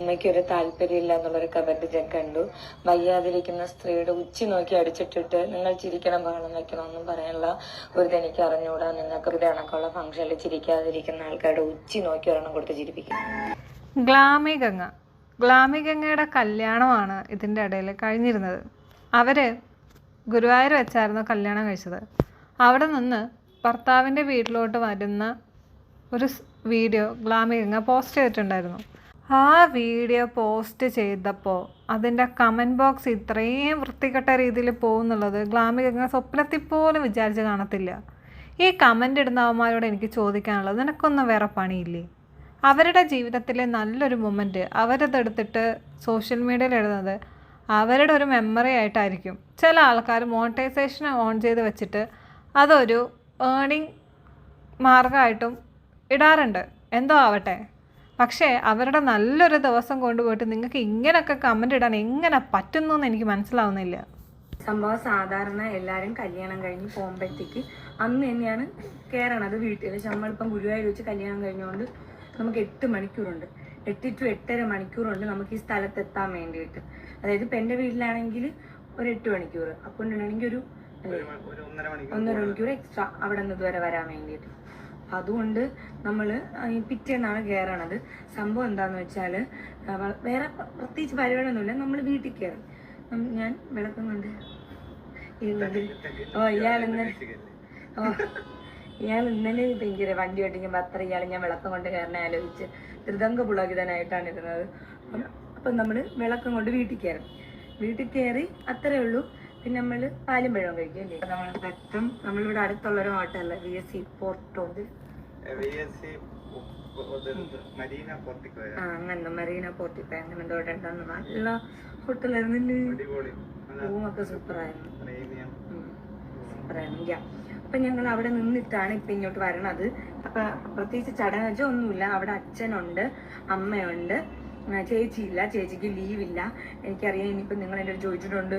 അമ്മയ്ക്കൊരു താല്പര്യമില്ല എന്നുള്ളൊരു കമന്റ് ഞാൻ കണ്ടു. വയ്യാതിരിക്കുന്ന സ്ത്രീയുടെ ഉച്ചി നോക്കി അടിച്ചിട്ടിട്ട് നിങ്ങൾ ചിരിക്കണം ബഹളം വെക്കണം ഒന്നും പറയാനുള്ള ഒരു എനിക്ക് അറിഞ്ഞുകൂടാ. നിങ്ങൾക്ക് ഇത് കണക്കുള്ള ഫംഗ്ഷനിൽ ചിരിക്കാതിരിക്കുന്ന ആൾക്കാരുടെ ഉച്ചി നോക്കി ഒരെണ്ണം കൊടുത്ത് ചിരിപ്പിക്കും. ഗ്ലാമി ഗംഗയുടെ കല്യാണമാണ് ഇതിൻ്റെ ഇടയിൽ കഴിഞ്ഞിരുന്നത്. അവർ ഗുരുവായൂർ വെച്ചായിരുന്നു കല്യാണം കഴിച്ചത്. അവിടെ നിന്ന് ഭർത്താവിൻ്റെ വീട്ടിലോട്ട് വരുന്ന ഒരു വീഡിയോ ഗ്ലാമി ഗംഗ പോസ്റ്റ് ചെയ്തിട്ടുണ്ടായിരുന്നു. ആ വീഡിയോ പോസ്റ്റ് ചെയ്തപ്പോൾ അതിൻ്റെ കമൻറ്റ് ബോക്സ് ഇത്രയും വൃത്തികെട്ട രീതിയിൽ പോകുന്നുള്ളത് ഗ്ലാമി ഗംഗ സ്വപ്നത്തിൽ പോലും വിചാരിച്ച് കാണത്തില്ല. ഈ കമൻ്റ് ഇടുന്നവന്മാരോട് എനിക്ക് ചോദിക്കാനുള്ളത്, നിനക്കൊന്നും വേറെ പണിയില്ലേ? അവരുടെ ജീവിതത്തിലെ നല്ലൊരു മൊമെൻറ്റ് അവരതെടുത്തിട്ട് സോഷ്യൽ മീഡിയയിൽ ഇടുന്നത് അവരുടെ ഒരു മെമ്മറി ആയിട്ടായിരിക്കും. ചില ആൾക്കാർ മോണിറ്റൈസേഷൻ ഓൺ ചെയ്ത് വെച്ചിട്ട് അതൊരു ഏണിങ് മാർഗമായിട്ടും ഇടാറുണ്ട്. എന്തോ ആവട്ടെ, പക്ഷേ അവരുടെ നല്ലൊരു ദിവസം കൊണ്ടുപോയിട്ട് നിങ്ങൾക്ക് ഇങ്ങനെയൊക്കെ കമൻ്റ് ഇടാൻ എങ്ങനെ പറ്റുന്നു എന്ന് എനിക്ക് മനസ്സിലാവുന്നില്ല. സംഭവം സാധാരണ എല്ലാവരും കല്യാണം കഴിഞ്ഞ് പോകുമ്പോഴത്തേക്ക് അന്ന് തന്നെയാണ് കയറണത് വീട്ടിൽ. പക്ഷെ നമ്മളിപ്പം ഗുരുവായൂർ വെച്ച് കല്യാണം കഴിഞ്ഞുകൊണ്ട് നമുക്ക് 8 മണിക്കൂറുണ്ട്, 8 to 8.5 മണിക്കൂറുണ്ട് നമുക്ക് ഈ സ്ഥലത്തെത്താൻ വേണ്ടിയിട്ട്. അതായത് ഇപ്പം എൻ്റെ വീട്ടിലാണെങ്കിൽ ഒരു 8 മണിക്കൂർ, അപ്പോഴാണെങ്കിൽ ഒരു 1.5 മണിക്കൂർ എക്സ്ട്രാ അവിടെ നിന്ന് ഇതുവരെ വരാൻ വേണ്ടിയിട്ട്. അതുകൊണ്ട് നമ്മൾ ഈ പിറ്റേന്നാണ് കയറണത്. സംഭവം എന്താന്ന് വെച്ചാൽ വേറെ പ്രത്യേകിച്ച് പരിപാടിയൊന്നുമില്ല. നമ്മൾ വീട്ടിൽ കയറി ഞാൻ വിളക്കം കൊണ്ട് ഇയാൾ ഇന്നലെ ഭയങ്കര വണ്ടി ഓട്ടിക്കുമ്പോൾ അത്ര ഇയാൾ ഞാൻ വിളക്കം കൊണ്ട് കയറാൻ ആലോചിച്ച് ത്രിതംഗ പുളകിതനായിട്ടാണ് ഇരുന്നത്. അപ്പം നമ്മൾ വിളക്കം കൊണ്ട് വീട്ടിൽ കയറി അത്രേ ഉള്ളൂ. പിന്നെ നമ്മൾ പാലും പഴവും കഴിക്കും അല്ലേ. നമ്മൾ പെട്ടെന്ന് നമ്മളിവിടെ അടുത്തുള്ളൊരു ഹോട്ടലിൽ VSC പോർട്ടോണ്ട് അങ്ങനെ മരീന പോർട്ടിക്കോ അങ്ങനെ എന്തോട്ടുണ്ടെന്ന് നല്ല ഹോട്ടലായിരുന്നു. റൂമൊക്കെ സൂപ്പറായിരുന്നു. അപ്പൊ ഞങ്ങൾ അവിടെ നിന്നിട്ടാണ് ഇപ്പൊ ഇങ്ങോട്ട് വരണത്. അപ്പൊ പ്രത്യേകിച്ച് ചടങ്ങ് ഒന്നുമില്ല. അവിടെ അച്ഛനുണ്ട്, അമ്മയുണ്ട്, ചേച്ചിയില്ല, ചേച്ചിക്ക് ലീവില്ല. എനിക്കറിയാം. ഇനിയിപ്പോൾ നിങ്ങൾ എൻ്റെ ചോദിച്ചിട്ടുണ്ട്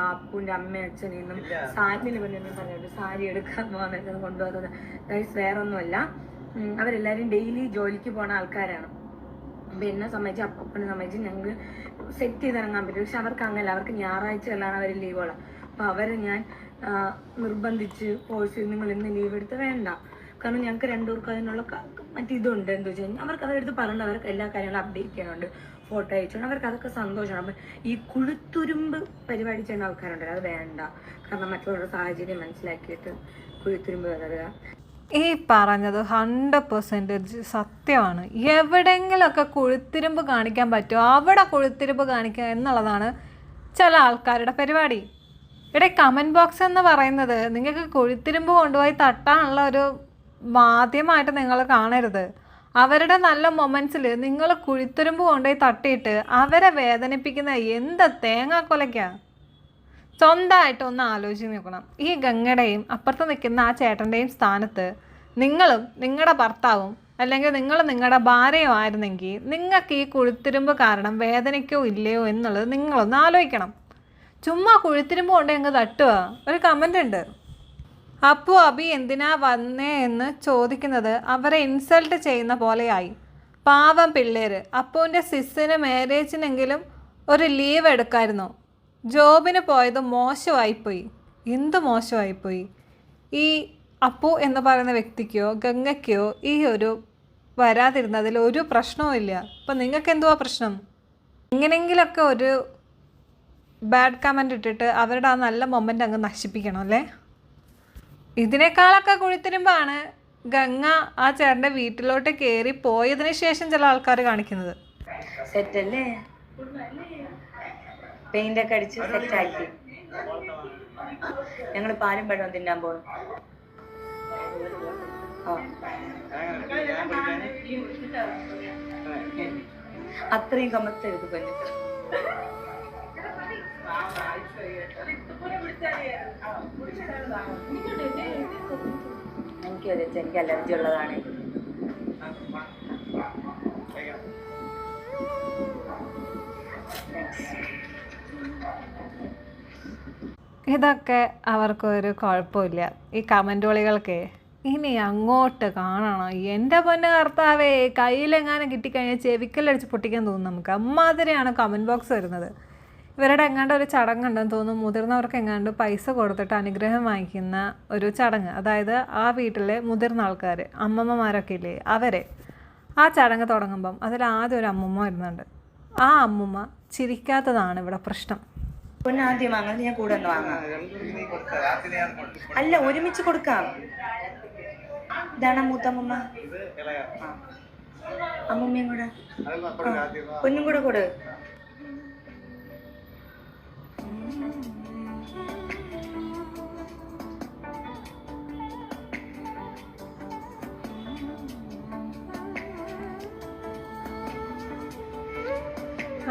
അപ്പൂൻ്റെ അമ്മയും അച്ഛനെയൊന്നും സാരിയിൽ പറഞ്ഞൊന്നും പറഞ്ഞിട്ടുണ്ട് സാരി എടുക്കാൻ പോകാൻ കൊണ്ടുപോകുന്നത്. ഗൈസ് വേറെ ഒന്നുമല്ല, അവരെല്ലാവരും ഡെയിലി ജോലിക്ക് പോണ ആൾക്കാരാണ്. അപ്പം എന്നെ സംബന്ധിച്ച് അപ്പനെ സംബന്ധിച്ച് ഞങ്ങൾ സെറ്റ് ചെയ്തിറങ്ങാൻ പറ്റും. പക്ഷെ അവർക്ക് അങ്ങനല്ല, അവർക്ക് ഞായറാഴ്ചകളാണ് അവർ ലീവുള്ളത്. അപ്പോൾ അവരെ ഞാൻ നിർബന്ധിച്ച് ഫോഴ്സ് ചെയ്ത് നിങ്ങൾ ഇന്ന് ലീവ് എടുത്ത് വേണ്ട, കാരണം ഞങ്ങൾക്ക് രണ്ടുപേർക്കും അതിനുള്ള മറ്റിതുണ്ട്. എന്താ വെച്ച് കഴിഞ്ഞാൽ അവർക്ക് അതെടുത്ത് പറഞ്ഞിട്ട് അവർക്ക് എല്ലാ കാര്യങ്ങളും അപ്ഡേറ്റ് ചെയ്യാനുണ്ട്, ഫോട്ടോ അയച്ചുകൊണ്ട് അവർക്ക് അതൊക്കെ സന്തോഷമാണ്. അപ്പം ഈ കുഴുത്തുരുമ്പ് പരിപാടി ചെയ്യുന്ന ആൾക്കാരുണ്ടല്ലോ, അത് വേണ്ട. കാരണം മറ്റുള്ളവരുടെ സാഹചര്യം മനസ്സിലാക്കിയിട്ട് കുഴുത്തുരുമ്പ് വരിക. ഈ പറഞ്ഞത് 100% സത്യമാണ്. എവിടെയെങ്കിലുമൊക്കെ കുഴുത്തിരുമ്പ് കാണിക്കാൻ പറ്റുമോ അവിടെ കുഴുത്തിരുമ്പ് കാണിക്കുക എന്നുള്ളതാണ് ചില ആൾക്കാരുടെ പരിപാടി. ഇവിടെ കമൻറ്റ് ബോക്സ് എന്ന് പറയുന്നത് നിങ്ങൾക്ക് കുഴുത്തിരുമ്പ് കൊണ്ടുപോയി തട്ടാനുള്ള ഒരു മാധ്യമമായിട്ട് നിങ്ങൾ കാണരുത്. അവരുടെ നല്ല മൊമെൻറ്റ്സിൽ നിങ്ങൾ കുഴുത്തുരുമ്പ് കൊണ്ടുപോയി തട്ടിയിട്ട് അവരെ വേദനിപ്പിക്കുന്ന എന്ത് തേങ്ങാക്കൊലയ്ക്കാണ്. സ്വന്തമായിട്ട് ഒന്ന് ആലോചിച്ച് നോക്കണം. ഈ ഗംഗയുടെയും അപ്പുറത്ത് നിൽക്കുന്ന ആ ചേട്ടൻ്റെയും സ്ഥാനത്ത് നിങ്ങളും നിങ്ങളുടെ ഭർത്താവും അല്ലെങ്കിൽ നിങ്ങൾ നിങ്ങളുടെ ഭാര്യയോ ആയിരുന്നെങ്കിൽ നിങ്ങൾക്ക് ഈ കുഴുത്തിരുമ്പ് കാരണം വേദനിക്കോ ഇല്ലയോ എന്നുള്ളത് നിങ്ങളൊന്ന് ആലോചിക്കണം. ചുമ്മാ കുഴുത്തിരുമ്പ് കൊണ്ട് അങ്ങ് തട്ടുക. ഒരു കമൻ്റ് ഉണ്ട്, അപ്പു അബി എന്തിനാ വന്നേ എന്ന് ചോദിക്കുന്നത് അവരെ ഇൻസൾട്ട് ചെയ്യുന്ന പോലെയായി. പാവം പിള്ളേർ. അപ്പുവിൻ്റെ സിസ്സിന് മാരേജിനെങ്കിലും ഒരു ലീവ് എടുക്കായിരുന്നു. ജോബിന് പോയത് മോശമായിപ്പോയി. എന്ത് മോശമായിപ്പോയി? ഈ അപ്പു എന്ന് പറയുന്ന വ്യക്തിക്കോ ഗംഗയ്ക്കോ ഈ ഒരു വരാതിരുന്നതിൽ ഒരു പ്രശ്നവും ഇല്ല. അപ്പം നിങ്ങൾക്ക് എന്തുവാ പ്രശ്നം? എങ്ങനെയെങ്കിലൊക്കെ ഒരു ബാഡ് കമൻ്റ് ഇട്ടിട്ട് അവരുടെ ആ നല്ല മൊമെൻ്റ് അങ്ങ് നശിപ്പിക്കണം അല്ലേ? ഇതിനേക്കാളൊക്കെ കുഴിത്തിരുമ്പാണ് ഗംഗ ആ ചേട്ടൻ്റെ വീട്ടിലോട്ട് കയറി പോയതിന് ശേഷം ചില ആൾക്കാർ കാണിക്കുന്നത്. സെറ്റല്ലേ? പെയിൻ്റൊക്കെ അടിച്ച് സെറ്റാക്കി ഞങ്ങൾ പാലും പഴവും തിന്നാൻ പോകും. അത്രയും കമത്തെടുത്ത് പഞ്ഞിട്ട് എനിക്ക് അലർജി ഉള്ളതാണ്. ഇതൊക്കെ അവർക്കൊരു കുഴപ്പമില്ല. ഈ കമൻറ്റുകളികൾക്ക് ഇനി അങ്ങോട്ട് കാണണം. എൻ്റെ പൊന്ന് കർത്താവേ, കയ്യിലെങ്ങാനും കിട്ടിക്കഴിഞ്ഞാൽ ചെവിക്കലടിച്ച് പൊട്ടിക്കാൻ തോന്നും നമുക്ക്. അമ്മാതിരിയാണ് കമൻറ്റ് ബോക്സ് വരുന്നത്. ഇവരുടെ എങ്ങാണ്ട് ഒരു ചടങ്ങുണ്ടെന്ന് തോന്നുന്നു, മുതിർന്നവർക്ക് എങ്ങാണ്ട് പൈസ കൊടുത്തിട്ട് അനുഗ്രഹം വാങ്ങിക്കുന്ന ഒരു ചടങ്ങ്. അതായത് ആ വീട്ടിലെ മുതിർന്ന ആൾക്കാർ, അമ്മമ്മമാരൊക്കെ ഇല്ലേ, അവരെ ആ ചടങ്ങ് തുടങ്ങുമ്പം അതിലാദ്യം ഒരു അമ്മൂമ്മ വരുന്നുണ്ട്. ആ അമ്മൂമ്മ ചിരിക്കാത്തതാണ് ഇവിടെ പ്രശ്നം. പിന്നെ ആദ്യം വാങ്ങാൻ ഞാൻ കൂടെ ഒന്ന് വാങ്ങാം. അല്ല, ഒരുമിച്ച് കൊടുക്കാം. ഇതാണ് മൂത്തമ്മ. അമ്മൂമ്മയും കൂടെ പൊന്നും കൂടെ കൊടു.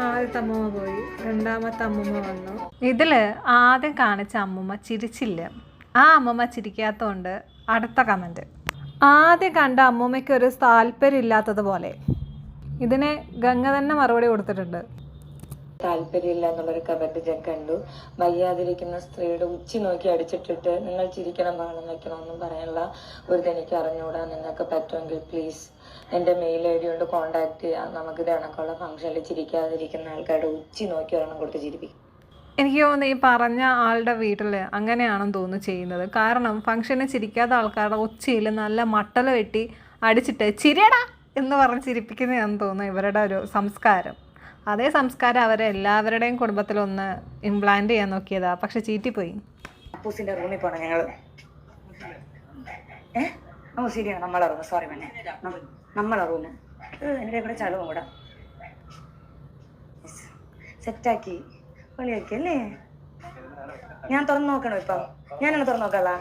ആദ്യത്തെ അമ്മൂമ്മ പോയി, രണ്ടാമത്തെ അമ്മൂമ്മ വന്നു. ഇതിൽ ആദ്യം കാണിച്ച അമ്മൂമ്മ ചിരിച്ചില്ല. ആ അമ്മൂമ്മ ചിരിക്കാത്തതുകൊണ്ട് അടുത്ത കമൻറ്റ്. ആദ്യം കണ്ട അമ്മൂമ്മയ്ക്ക് ഒരു താല്പര്യമില്ലാത്തതുപോലെ. ഇതിന് ഗംഗ തന്നെ മറുപടി കൊടുത്തിട്ടുണ്ട്. താല്പര്യമില്ല എന്നുള്ളൊരു കമന്റ് ഞാൻ കണ്ടു. വയ്യാതിരിക്കുന്ന സ്ത്രീയുടെ ഉച്ചി നോക്കി അടിച്ചിട്ടിട്ട് നിങ്ങൾ ചിരിക്കണം പാളം വയ്ക്കണം ഒന്നും പറയാനുള്ള ഒരു എനിക്ക് അറിഞ്ഞുകൂടാ. നിങ്ങൾക്ക് പറ്റുമെങ്കിൽ പ്ലീസ് എൻ്റെ മെയിൽ ഐ ഡി കൊണ്ട് കോൺടാക്ട് ചെയ്യാം. നമുക്കിത് കണക്കുള്ള ഫംഗ്ഷനിൽ ചിരിക്കാതിരിക്കുന്ന ആൾക്കാരുടെ ഉച്ചി നോക്കി ഒരെണ്ണം കൊടുത്ത് ചിരിപ്പിക്കും. എനിക്ക് തോന്നുന്നു ഈ പറഞ്ഞ ആളുടെ വീട്ടിൽ അങ്ങനെയാണെന്ന് തോന്നുന്നു ചെയ്യുന്നത്. കാരണം ഫംഗ്ഷന് ചിരിക്കാത്ത ആൾക്കാരുടെ ഉച്ചയിൽ നല്ല മട്ടൽ വെട്ടി അടിച്ചിട്ട് ചിരിയടാ എന്ന് പറഞ്ഞ് ചിരിപ്പിക്കുന്നതാണെന്ന് തോന്നുന്നു ഇവരുടെ ഒരു സംസ്കാരം. അതേ സംസ്കാരം അവരെ എല്ലാവരുടെയും കുടുംബത്തിലൊന്ന് ഇംപ്ലാന്റ് ചെയ്യാൻ നോക്കിയതാ, പക്ഷെ ചീറ്റിപ്പോയി. അപ്പൂസിന്റെ റൂമിൽ പോണം ഞങ്ങള്. ഓ ശരിയാണ്, നമ്മളെ റൂം. സോറി മന്നെ, നമ്മളെ റൂം. എൻ്റെ കൂടെ ചളവും കൂടെ സെറ്റാക്കി പൊളിയാക്കി അല്ലേ. ഞാൻ തുറന്നു നോക്കണോ ഇപ്പം? ഞാനാണ് തുറന്നു നോക്കാളാ.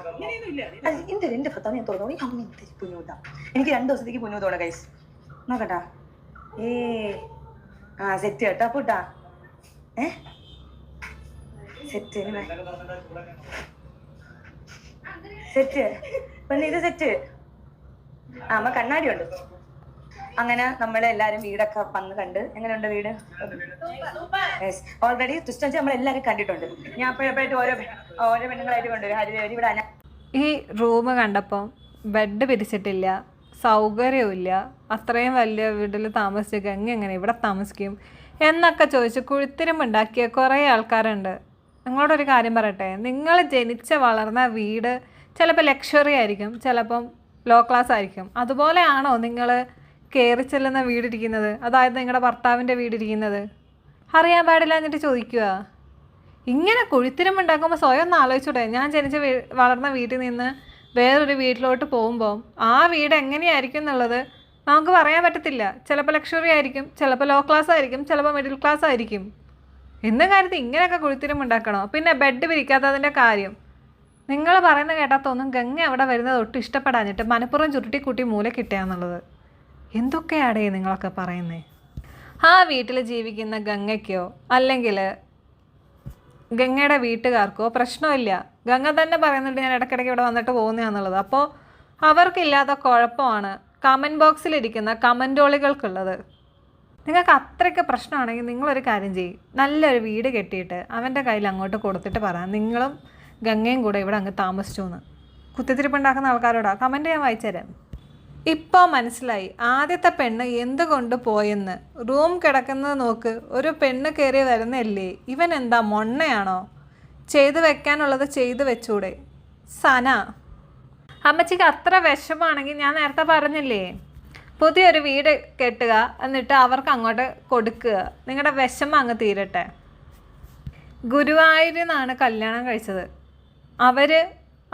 എന്റെ ഭർത്താവ് ഞാൻ തുറന്നു. അമ്മ എന്തൊരു പുഞ്ഞൂട്ടാ. എനിക്ക് 2 ദിവസത്തേക്ക് പുഞ്ഞൂത്തോടെ കൈസ്. നോക്കട്ടാ. സെറ്റ് കേട്ടോ പൂട്ടാ. സെറ്റ് സെറ്റ് പിന്നെ ഇത് സെറ്റ്. അമ്മ കണ്ണാടി ഉണ്ട്. അങ്ങനെ നമ്മളെല്ലാരും വീടൊക്കെ വന്ന് കണ്ട്. എങ്ങനെയുണ്ട് വീട്? ഓൾറെഡി ക്രിസ്ത്യൻസ് നമ്മളെല്ലാരും കണ്ടിട്ടുണ്ട്. ഞാൻ അപ്പോഴപ്പോഴായിട്ട് ഓരോ പെണ്ണുങ്ങളായിട്ട് കൊണ്ടുവരും. ഹരിദേവരി ഇവിടെ. ഈ റൂം കണ്ടപ്പം ബെഡ് പിരിച്ചിട്ടില്ല, സൗകര്യമില്ല, അത്രയും വലിയ വീട്ടിൽ താമസിച്ചൊക്കെ എങ്ങനെ ഇവിടെ താമസിക്കും എന്നൊക്കെ ചോദിച്ച് കുഴിത്തിരിമ്പുണ്ടാക്കിയ കുറേ ആൾക്കാരുണ്ട്. നിങ്ങളോടൊരു കാര്യം പറയട്ടെ, നിങ്ങൾ ജനിച്ച് വളർന്ന വീട് ചിലപ്പോൾ ലക്ഷറി ആയിരിക്കും, ചിലപ്പം ലോ ക്ലാസ് ആയിരിക്കും. അതുപോലെയാണോ നിങ്ങൾ കയറി ചെല്ലുന്ന വീടിരിക്കുന്നത്? അതായത് നിങ്ങളുടെ ഭർത്താവിൻ്റെ വീടിരിക്കുന്നത്? അറിയാൻ പാടില്ല എന്നിട്ട് ചോദിക്കുക. ഇങ്ങനെ കുഴിത്തിരിമ്പുണ്ടാക്കുമ്പോൾ സ്വയം ഒന്ന് ആലോചിച്ചൂടെ? ഞാൻ ജനിച്ച് വളർന്ന വീട്ടിൽ നിന്ന് വേറൊരു വീട്ടിലോട്ട് പോകുമ്പോൾ ആ വീട് എങ്ങനെയായിരിക്കും എന്നുള്ളത് നമുക്ക് പറയാൻ പറ്റത്തില്ല. ചിലപ്പോൾ ലക്ഷറി ആയിരിക്കും, ചിലപ്പോൾ ലോ ക്ലാസ് ആയിരിക്കും, ചിലപ്പോൾ മിഡിൽ ക്ലാസ് ആയിരിക്കും. എന്ന കാര്യത്തിൽ ഇങ്ങനെയൊക്കെ കുഴിത്തിരിമ്പുണ്ടാക്കണോ? പിന്നെ ബെഡ് പിരിക്കാത്തതിൻ്റെ കാര്യം നിങ്ങൾ പറയുന്ന കേട്ടാൽ തോന്നും ഗംഗ അവിടെ വരുന്നത് ഒട്ടും ഇഷ്ടപ്പെടാഞ്ഞിട്ട് മനപ്പുറം ചുരുട്ടിക്കൂട്ടി മൂല കിട്ടുകയെന്നുള്ളത്. എന്തൊക്കെയാടേ നിങ്ങളൊക്കെ പറയുന്നേ? ആ വീട്ടിൽ ജീവിക്കുന്ന ഗംഗയ്ക്കോ അല്ലെങ്കിൽ ഗംഗയുടെ വീട്ടുകാർക്കോ പ്രശ്നമില്ല. ഗംഗ തന്നെ പറയുന്നുണ്ട് ഞാൻ ഇടയ്ക്കിടയ്ക്ക് ഇവിടെ വന്നിട്ട് പോകുന്നതാണെന്നുള്ളത്. അപ്പോൾ അവർക്കില്ലാത്ത കുഴപ്പമാണ് കമൻറ്റ് ബോക്സിലിരിക്കുന്ന കമൻറ്റോളികൾക്കുള്ളത്. നിങ്ങൾക്ക് അത്രയ്ക്ക് പ്രശ്നമാണെങ്കിൽ നിങ്ങളൊരു കാര്യം ചെയ്യും, നല്ലൊരു വീട് കെട്ടിയിട്ട് അവൻ്റെ കയ്യിൽ അങ്ങോട്ട് കൊടുത്തിട്ട് പറയാം നിങ്ങളും ഗംഗയും കൂടെ ഇവിടെ അങ്ങ് താമസിച്ചു എന്ന്. കുത്തിത്തിരിപ്പുണ്ടാക്കുന്ന ആൾക്കാരോടാ കമൻറ്റ് ഞാൻ വായിച്ചുതരാം. ഇപ്പോൾ മനസ്സിലായി ആദ്യത്തെ പെണ്ണ് എന്തുകൊണ്ട് പോയെന്ന്. റൂം കിടക്കുന്നത് നോക്ക്, ഒരു പെണ്ണ് കയറി വരുന്നല്ലേ. ഇവൻ എന്താ മൊണ്ണയാണോ? ചെയ്തു വെക്കാനുള്ളത് ചെയ്തു വെച്ചൂടെ? സന, അമ്മച്ചിക്ക് അത്ര വിഷമമാണെങ്കിൽ ഞാൻ നേരത്തെ പറഞ്ഞില്ലേ, പുതിയൊരു വീട് കെട്ടുക, എന്നിട്ട് അവർക്ക് അങ്ങോട്ട് കൊടുക്കുക. നിങ്ങളുടെ വിഷമം അങ്ങ് തീരട്ടെ. ഗുരുവായൂരിൽ നിന്നാണ് കല്യാണം കഴിച്ചത്.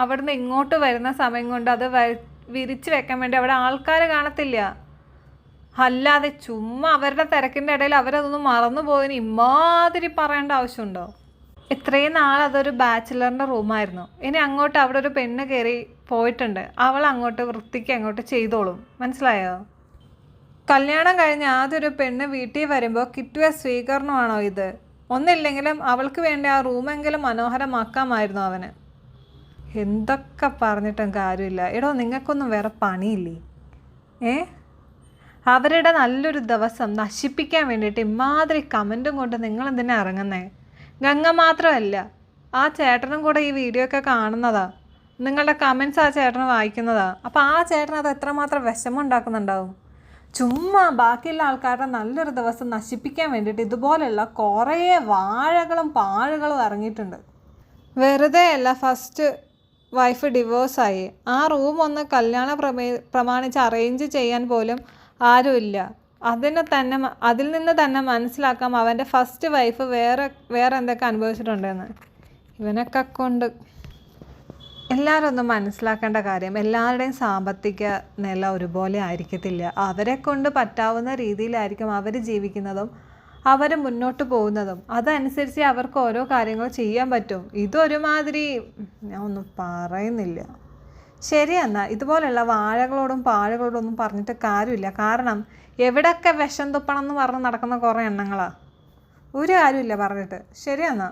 അവിടുന്ന് ഇങ്ങോട്ട് വരുന്ന സമയം കൊണ്ട് അത് വിരിച്ച് വെക്കാൻ വേണ്ടി അവിടെ ആൾക്കാർ കാണത്തില്ല. അല്ലാതെ ചുമ്മാ അവരുടെ തിരക്കിൻ്റെ ഇടയിൽ അവരതൊന്നും മറന്നു പോയതിന് ഇമാതിരി പറയേണ്ട ആവശ്യമുണ്ടോ? ഇത്രയും നാൾ അതൊരു ബാച്ചിലറിൻ്റെ റൂമായിരുന്നു. ഇനി അങ്ങോട്ട് അവിടെ ഒരു പെണ്ണ് കയറി പോയിട്ടുണ്ട്, അവൾ അങ്ങോട്ട് വൃത്തിക്ക് അങ്ങോട്ട് ചെയ്തോളും. മനസ്സിലായോ? കല്യാണം കഴിഞ്ഞ് ആദ്യം ഒരു പെണ്ണ് വീട്ടിൽ വരുമ്പോൾ കിട്ടിയ സ്വീകരണമാണോ ഇത്? ഒന്നില്ലെങ്കിലും അവൾക്ക് വേണ്ടി ആ റൂമെങ്കിലും മനോഹരമാക്കാമായിരുന്നു അവന്. എന്തൊക്കെ പറഞ്ഞിട്ടും കാര്യമില്ല. എടോ, നിങ്ങൾക്കൊന്നും വേറെ പണിയില്ലേ? അവരുടെ നല്ലൊരു ദിവസം നശിപ്പിക്കാൻ വേണ്ടിയിട്ട് ഇമാതിരി കമൻറ്റും കൊണ്ട് നിങ്ങളെന്തിനാ ഇറങ്ങുന്നേ? ഗംഗ മാത്രമല്ല, ആ ചേട്ടനും കൂടെ ഈ വീഡിയോ ഒക്കെ കാണുന്നതാ. നിങ്ങളുടെ കമൻസ് ആ ചേട്ടന് വായിക്കുന്നതാണ്. അപ്പോൾ ആ ചേട്ടൻ അത് എത്രമാത്രം വിഷമം ഉണ്ടാക്കുന്നുണ്ടാവും. ചുമ്മാ ബാക്കിയുള്ള ആൾക്കാരുടെ നല്ലൊരു ദിവസം നശിപ്പിക്കാൻ വേണ്ടിയിട്ട് ഇതുപോലെയുള്ള കുറേ വാഴകളും പാഴുകളും ഇറങ്ങിയിട്ടുണ്ട്. വെറുതെ അല്ല ഫസ്റ്റ് വൈഫ് ഡിവോഴ്സായി. ആ റൂം ഒന്ന് കല്യാണം പ്രമാണിച്ച് അറേഞ്ച് ചെയ്യാൻ പോലും ആരുമില്ല. അതിൽ നിന്ന് തന്നെ മനസ്സിലാക്കാം അവൻ്റെ ഫസ്റ്റ് വൈഫ് വേറെ എന്തൊക്കെ അനുഭവിച്ചിട്ടുണ്ടെന്ന്. ഇവനൊക്കെ കൊണ്ട് എല്ലാവരും ഒന്നും മനസ്സിലാക്കേണ്ട കാര്യം, എല്ലാവരുടെയും സാമ്പത്തിക നില ഒരുപോലെ ആയിരിക്കത്തില്ല. അവരെ കൊണ്ട് പറ്റാവുന്ന രീതിയിലായിരിക്കും അവർ ജീവിക്കുന്നതും അവർ മുന്നോട്ട് പോകുന്നതും. അതനുസരിച്ച് അവർക്ക് ഓരോ കാര്യങ്ങൾ ചെയ്യാൻ പറ്റും. ഇതൊരുമാതിരി ഞാൻ ഒന്നും പറയുന്നില്ല. ശരിയെന്നാ ഇതുപോലെയുള്ള വാഴകളോടും പാഴകളോടും ഒന്നും പറഞ്ഞിട്ട് കാര്യമില്ല. കാരണം എവിടെയൊക്കെ വിഷം തുപ്പണം എന്ന് പറഞ്ഞ് നടക്കുന്ന കുറേ എണ്ണങ്ങളാണ്. ഒരു കാര്യമില്ല പറഞ്ഞിട്ട്. ശരിയെന്നാ.